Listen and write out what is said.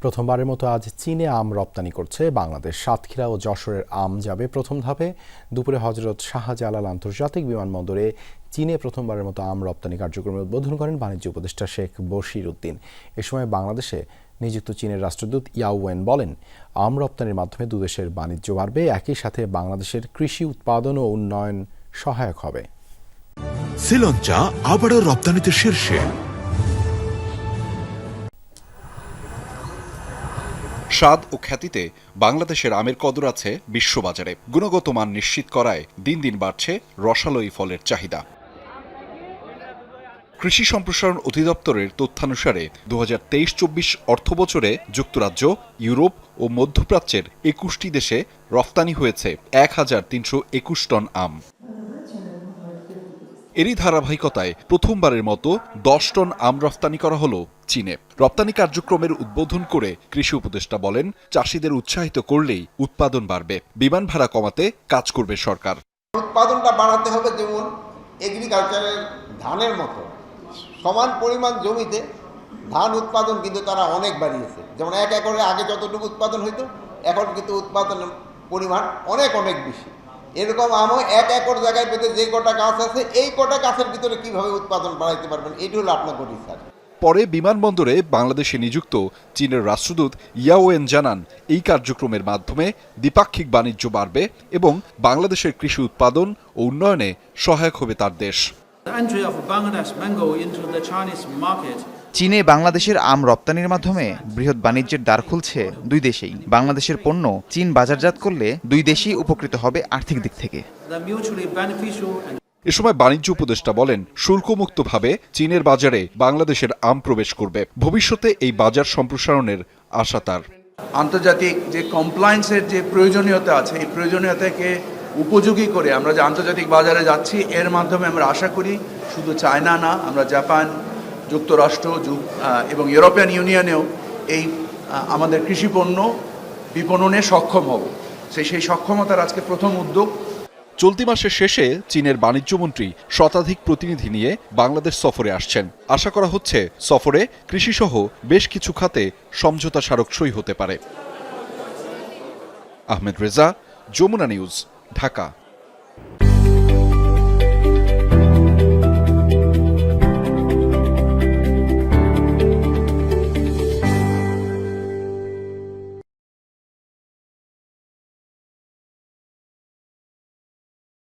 প্রথমবারের মতো আজ চীনে আম রপ্তানি করছে বাংলাদেশ। সাতক্ষীরা ও যশোরের আম যাবে প্রথম ধাপে। দুপুরে হযরত শাহজালাল আন্তর্জাতিক বিমানবন্দরে চীনে প্রথমবারের মতো আম রপ্তানি কার্যক্রমের উদ্বোধন করেন বাণিজ্য উপদেষ্টা শেখ বশির উদ্দিন। এ সময় বাংলাদেশে নিযুক্ত চীনের রাষ্ট্রদূত ইয়াও ওয়েন বলেন, আম রপ্তানির মাধ্যমে দুদেশের বাণিজ্য বাড়বে, একই সাথে বাংলাদেশের কৃষি উৎপাদন ও উন্নয়ন সহায়ক হবে। শ্রীলঙ্কা আবারও রপ্তানিতে শীর্ষে। স্বাদ ও খ্যাতিতে বাংলাদেশের আমের কদর আছে বিশ্ববাজারে। গুণগত মান নিশ্চিত করায় দিন দিন বাড়ছে রসালো এই ফলের চাহিদা। কৃষি সম্প্রসারণ অধিদপ্তরের তথ্যানুসারে 2023-24 অর্থবছরে যুক্তরাজ্য, ইউরোপ ও মধ্যপ্রাচ্যের 21টি দেশে রফতানি হয়েছে 1321 টন আম। এরই ধারাবাহিকতায় প্রথমবারের মতো 10 টন আম রফতানি করা হলো চীনে। রপ্তানি কার্যক্রমের উদ্বোধন করে কৃষি উপদেষ্টা বলেন, চাষিদের উৎসাহিত করলেই উৎপাদন বাড়বে, বিমান ভাড়া কমাতে কাজ করবে সরকার। উৎপাদনটা বাড়াতে হবে, যেমন এগ্রিকালচারের ধানের মতো সমান পরিমাণ জমিতে ধান উৎপাদন কিন্তু তারা অনেক বাড়িয়েছে। যেমন 1 একরে আগে যতটুকু উৎপাদন হইতো, এখন কিন্তু উৎপাদনের পরিমাণ অনেক অনেক বেশি। এরকম আমও 1 একর জায়গায় পেতে যে কটা গাছ আছে, এই কটা গাছের ভিতরে কিভাবে উৎপাদন বাড়াইতে পারবেন, এটি হলো আপনার রিসার্চ। পরে বিমানবন্দরে বাংলাদেশে নিযুক্ত চীনের রাষ্ট্রদূত ইয়াওয়েন জানান, এই কার্যক্রমের মাধ্যমে দ্বিপাক্ষিক বাণিজ্য বাড়বে এবং বাংলাদেশের কৃষি উৎপাদন ও উন্নয়নে সহায়ক হবে তার দেশ। চীনে বাংলাদেশের আম রপ্তানির মাধ্যমে বৃহৎ বাণিজ্যের দ্বার খুলছে দুই দেশেই। বাংলাদেশের পণ্য চীন বাজারজাত করলে দুই দেশই উপকৃত হবে আর্থিক দিক থেকে। এ সময় বাণিজ্য উপদেষ্টা বলেন, শুল্কমুক্তভাবে চীনের বাজারে বাংলাদেশের আম প্রবেশ করবে। ভবিষ্যতে এই বাজার সম্প্রসারণের আশা তার। আন্তর্জাতিক যে কমপ্লায়েন্সের যে প্রয়োজনীয়তা আছে, এই প্রয়োজনীয়তাকে উপযোগী করে আমরা যে আন্তর্জাতিক বাজারে যাচ্ছি, এর মাধ্যমে আমরা আশা করি শুধু চায়না না, আমরা জাপান, যুক্তরাষ্ট্র এবং ইউরোপিয়ান ইউনিয়নেও এই আমাদের কৃষি পণ্য বিপণনে সক্ষম হব। সেই সক্ষমতার আজকে প্রথম উদ্যোগ। চলতি মাসের শেষে চীনের বাণিজ্যমন্ত্রী শতাধিক প্রতিনিধি নিয়ে বাংলাদেশ সফরে আসছেন। আশা করা হচ্ছে সফরে কৃষিসহ বেশ কিছু খাতে সমঝোতা স্মারক সই হতে পারে। আহমেদ রেজা, যমুনা নিউজ, ঢাকা।